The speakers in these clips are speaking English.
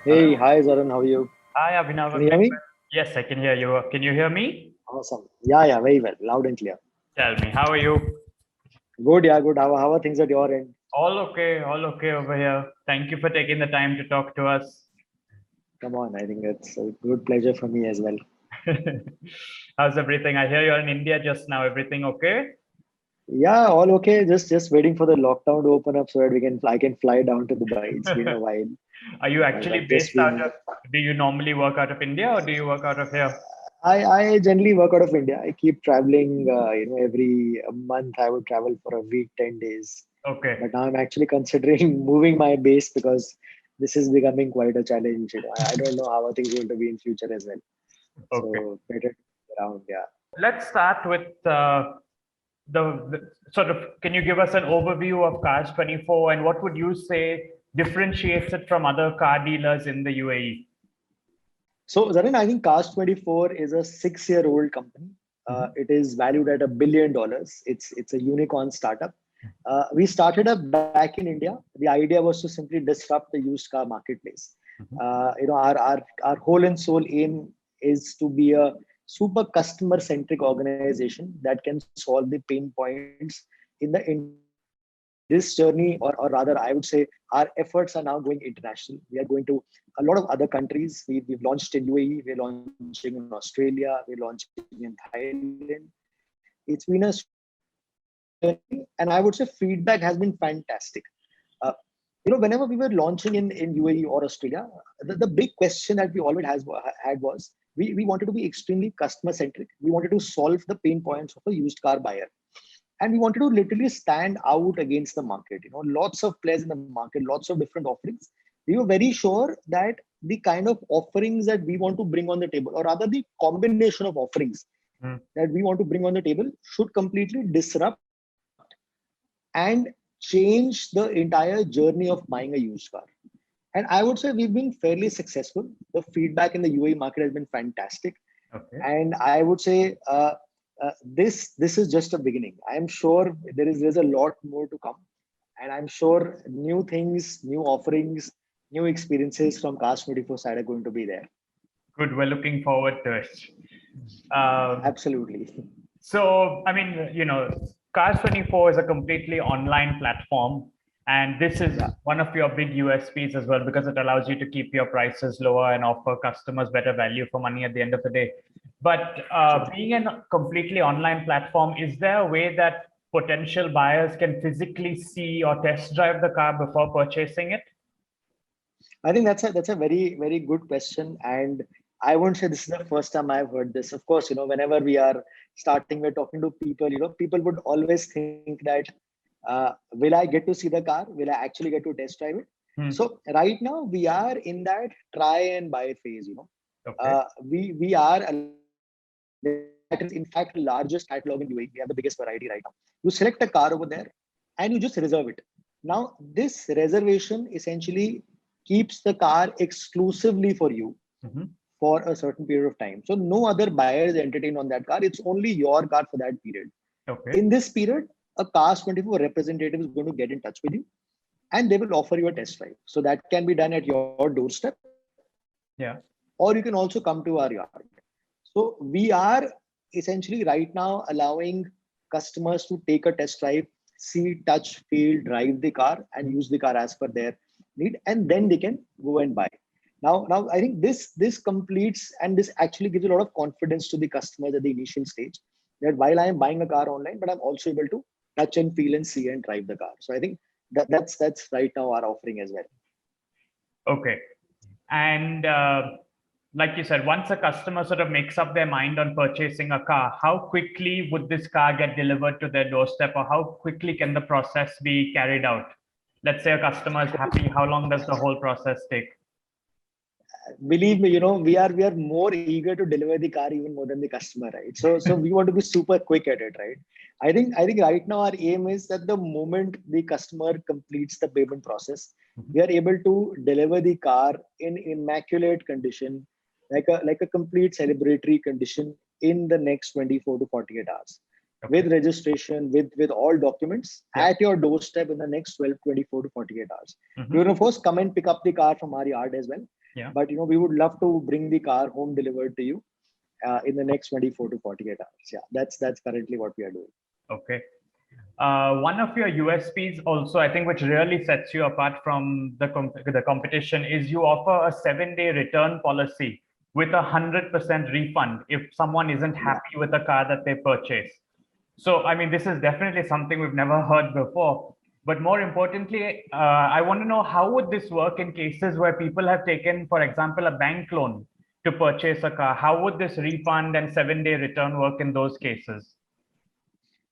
Hey, Hello. hi Zaran, how are you? Hi, Abhinav. Can I'm you hear doing me? well. Yes, I can hear you. Can you hear me? Awesome. Yeah, very well. Loud and clear. Tell me, how are you? Good, yeah, good. How are things at your end? All okay over here. Thank you for taking the time to talk to us. Come on, I think it's a good pleasure for me as well. How's everything? I hear you're in India just now. Everything okay? Yeah, all okay. Just waiting for the lockdown to open up so that we can I can fly down to Dubai. It's been a while. Are you I've actually just based out been of, do you normally work out of India or do you work out of here? I generally work out of India. I keep traveling every month I would travel for a week, 10 days. Okay. But now I'm actually considering moving my base because this is becoming quite a challenge. I don't know how are things going to be in future as well. Okay. So better to be around, yeah. Let's start with the sort of, can you give us an overview of Cars 24 and what would you say differentiates it from other car dealers in the UAE? So Zarin, I think Cast 24 is a 6-year-old company. Mhm. It is valued at $1 billion. It's a unicorn startup. We started up back in India. The idea was to simply disrupt the used car marketplace. Mhm. Our whole and soul aim is to be a super customer centric organization that can solve the pain points in the industry. And this journey, or rather, I would say, our efforts are now going international. We are going to a lot of other countries. We've launched in UAE, we're launching in Australia, we're launching in Thailand. It's been a super successful journey, and I would say feedback has been fantastic. Uh, Whenever we were launching in UAE or Australia, the big question that we always had was we wanted to be extremely customer centric. We wanted to solve the pain points of a used car buyer, and we wanted to literally stand out against the market. Lots of players in the market, lots of different offerings. We were very sure that the kind of offerings that we want to bring on the table, or rather the combination of offerings Mm. that we want to bring on the table, should completely disrupt and change the entire journey of buying a used car. And I would say we've been fairly successful. The feedback in the UAE market has been fantastic, Okay. and I would say this is just a beginning. I am sure there's a lot more to come, and I'm sure new things, new offerings, new experiences from Cast 24 side are going to be there. Good. We're looking forward to it. Um, Absolutely. So, I mean, Cars 24 is a completely online platform. And this is Yeah. one of your big USPs as well, because it allows you to keep your prices lower and offer customers better value for money at the end of the day. But True. being a completely online platform, is there a way that potential buyers can physically see or test drive the car before purchasing it? I think that's a very good question, and I won't say this is the first time I've heard this. Of course, whenever we are starting, we're talking to people. People would always think that, will I get to see the car? Will I actually get to test drive it? Hmm. So right now we are in that try and buy phase. Okay. We are allowing customers. That is in fact the largest catalog in UAE. We have the biggest variety right now. You select a car over there, and you just reserve it. Now this reservation essentially keeps the car exclusively for you Mhm. for a certain period of time. So no other buyer is entertained on that car. It's only your car for that period. Okay. In this period, a Cars 24 representative is going to get in touch with you, and they will offer you a test drive. So that can be done at your doorstep, or you Yeah. can also come to our yard. So we are essentially right now allowing customers to take a test drive, see, touch, feel, drive the car, and use the car as per their need, and then they can go and buy. Now I think this completes, and this actually gives a lot of confidence to the customers at the initial stage, that while I am buying a car online, but I'm also able to touch and feel and see and drive the car. So I think that's right now our offering as well. Okay. And like you said, once a customer sort of makes up their mind on purchasing a car, how quickly would this car get delivered to their doorstep, or how quickly can the process be carried out? Let's say a customer is happy, how long does the whole process take? Believe me, we are more eager to deliver the car even more than the customer, right? So we want to be super quick at it, right? I think right now our aim is that the moment the customer completes the payment process, Mhm. we are able to deliver the car in immaculate condition, like a complete celebratory condition, in the next 24 to 48 hours, Okay. with registration, with all documents Yeah. at your doorstep in the next 12, 24 to 48 hours. You Hmm. can of course come and pick up the car from our yard as well, Yeah. But we would love to bring the car home delivered to you in the next 24 to 48 hours. Yeah, that's currently what we are doing. Okay. One of your USPs also, I think, which really sets you apart from the competition is you offer a 7-day return policy with 100% refund if someone isn't happy with the car that they purchase. So, I mean, this is definitely something we've never heard before. But more importantly, I want to know, how would this work in cases where people have taken, for example, a bank loan to purchase a car? How would this refund and 7-day return work in those cases?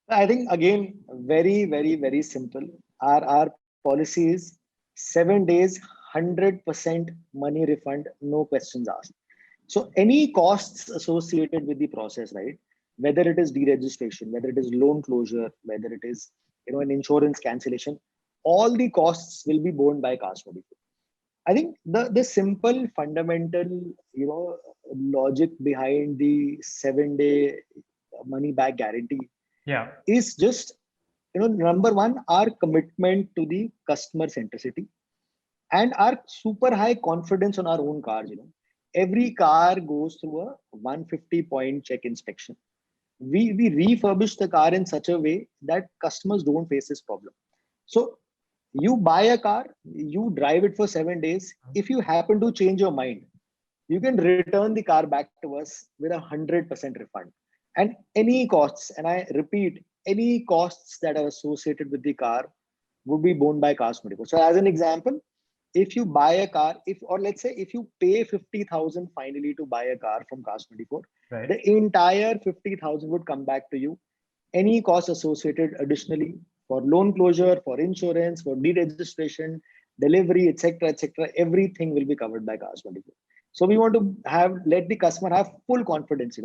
I think again, very, very, very simple. Our policy is 7 days, 100% money refund, no questions asked. So any costs associated with the process, right? Whether it is deregistration, whether it is loan closure, whether it is an insurance cancellation, all the costs will be borne by Cars24. I think the simple fundamental logic behind the 7-day money back guarantee Yeah. is just number one, our commitment to the customer centricity and our super high confidence on our own cars. Every car goes through a 150-point check inspection. We refurbish the car in such a way that customers don't face this problem. So you buy a car, you drive it for 7 days. If you happen to change your mind, you can return the car back to us with 100% refund. And any costs, and I repeat, any costs that are associated with the car would be borne by Cars24. So as an example, if you buy a car, or let's say if you pay 50,000 finally to buy a car from Cars24, Right. the entire 50,000 would come back to you. Any costs associated additionally for loan closure, for insurance, for deregistration, delivery, etc., everything will be covered by Cars24. So we want to let the customer have full confidence.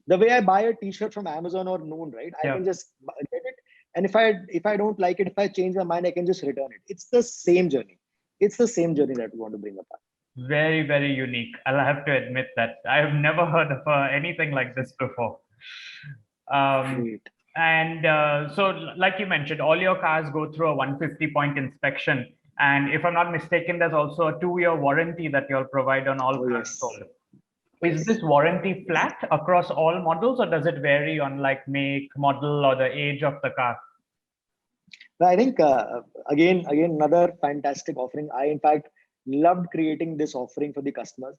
The way I buy a T-shirt from Amazon or Noon, right? I can just get it, and if I don't like it, if I change my mind, I can just return it. It's the same journey. It's the same journey that we want to bring about. Very, very unique. I'll have to admit that I have never heard of anything like this before. Great. And so, like you mentioned, all your cars go through a 150-point inspection. And if I'm not mistaken, there's also a 2-year warranty that you'll provide on all cars sold. Is this warranty flat across all models, or does it vary on like make, model, or the age of the car? I think again another fantastic offering. I in fact loved creating this offering for the customers.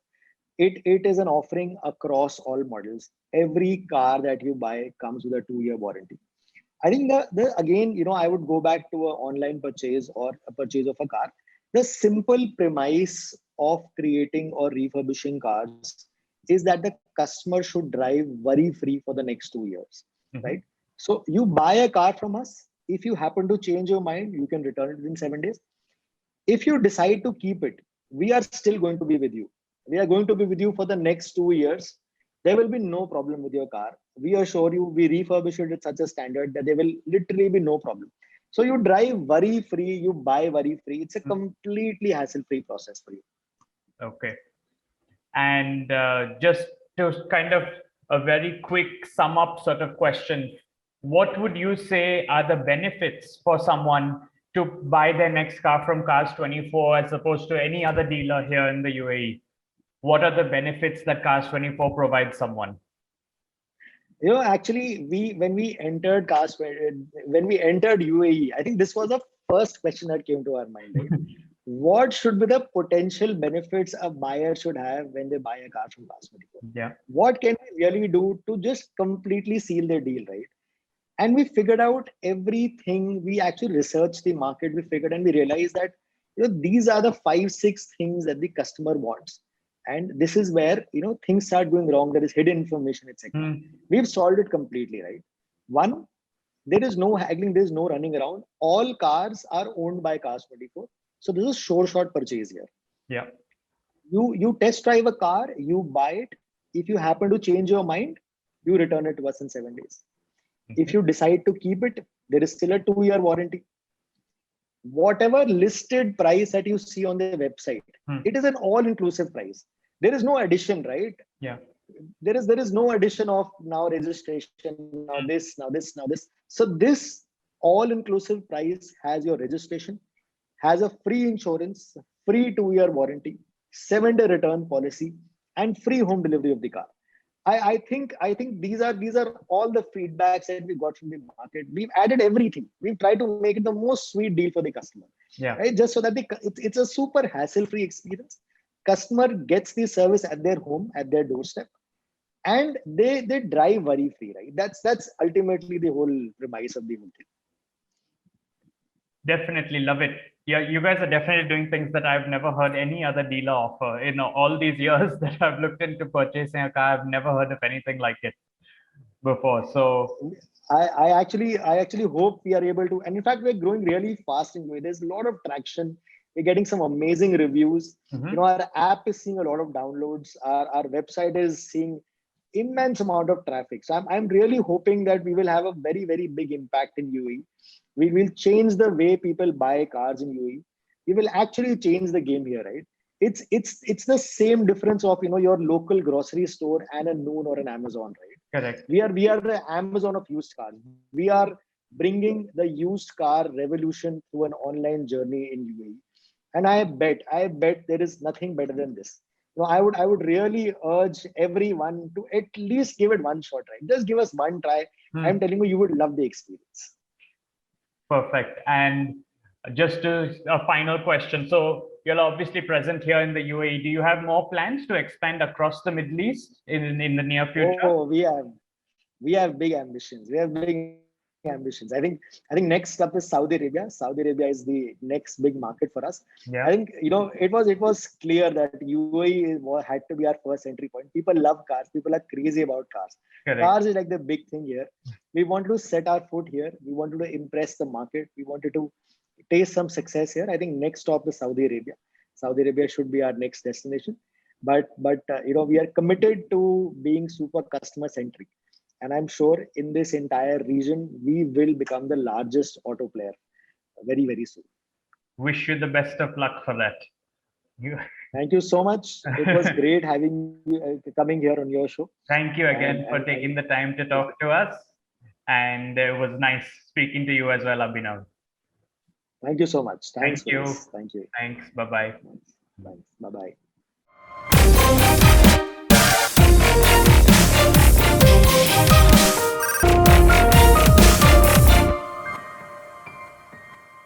It is an offering across all models. Every car that you buy comes with a 2-year warranty. I think the again, I would go back to an online purchase or a purchase of a car. The simple premise of creating or refurbishing cars is that the customer should drive worry-free for the next 2 years, right? So you buy a car from us. If you happen to change your mind, you can return it within 7 days. If you decide to keep it, we are still going to be with you. We are going to be with you for the next 2 years. There will be no problem with your car. We assure you, we refurbish it at such a standard that there will literally be no problem. So you drive worry-free, you buy worry-free. It's a completely hassle-free process for you. Okay. And just to kind of a very quick sum up sort of question, what would you say are the benefits for someone to buy their next car from Cars24 as opposed to any other dealer here in the UAE? What are the benefits that Cars24 provides someone? Actually, when we entered UAE, I think this was the first question that came to our mind, right? What should be the potential benefits a buyer should have when they buy a car from Cars24? Yeah. What can we really do to just completely seal their deal, right? And we figured out everything. We actually researched the market. We figured and we realized that these are the 5-6 things that the customer wants. And this is where things start going wrong. There is hidden information, etc. We've solved it completely, right? One, there is no haggling, there is no running around. All cars are owned by Cars24. So this is sure shot purchase here. Yeah. You test drive a car, you buy it. If you happen to change your mind, you return it to us in 7 days. If you decide to keep it, there is still a 2-year warranty. Whatever listed price that you see on their website, it is an all-inclusive price. There is no addition, right? Yeah. There is no addition of now registration, now this. So this all-inclusive price has your registration, has a free insurance, free 2-year warranty, 7-day return policy, and free home delivery of the car. I think these are all the feedbacks that we got from the market. We've added everything. We've tried to make it the most sweet deal for the customer, Yeah. right? Just so that it's a super hassle-free experience. Customer gets the service at their home, at their doorstep, and they drive worry-free, right? That's ultimately the whole premise of the whole thing. Definitely love it. Yeah, you guys are definitely doing things that I've never heard any other dealer offer. In all these years that I've looked into purchasing a car, I've never heard of anything like it before. So I actually hope we are able to, and in fact, we're growing really fast in UAE. There's a lot of traction. We're getting some amazing reviews. Our app is seeing a lot of downloads. Our website is seeing immense amount of traffic. So I'm really hoping that we will have a very, very big impact in UAE. We will change the way people buy cars in UAE. We will actually change the game here, right? It's the same difference of your local grocery store and a Noon or an Amazon, right? correct. We are the Amazon of used cars. We are bringing the used car revolution through an online journey in UAE. And I bet there is nothing better than this. I would really urge everyone to at least give it one shot, right? Just give us one try. I'm telling you would love the experience. Perfect. And just a final question. So you're obviously present here in the UAE. Do you have more plans to expand across the Middle East in the near future? Oh, we have big ambitions. We have big ambitions. I think next up is Saudi Arabia. Saudi Arabia is the next big market for us. Yeah. I think it was clear that UAE had to be our first entry point. People love cars. People are crazy about cars. Correct. Cars is like the big thing here. We wanted to set our foot here. We wanted to impress the market. We wanted to taste some success here. I think next stop is Saudi Arabia. Saudi Arabia should be our next destination. But we are committed to being super customer centric. And I'm sure in this entire region, we will become the largest auto player very, very soon. Wish you the best of luck for that. Thank you so much. It was great having you coming here on your show. Thank you again for And taking the time to talk to us. And it was nice speaking to you as well, Abhinav. Thank you so much. Thanks Thank you. for this. Thank you. Thanks. Bye-bye. Thanks. Bye-bye.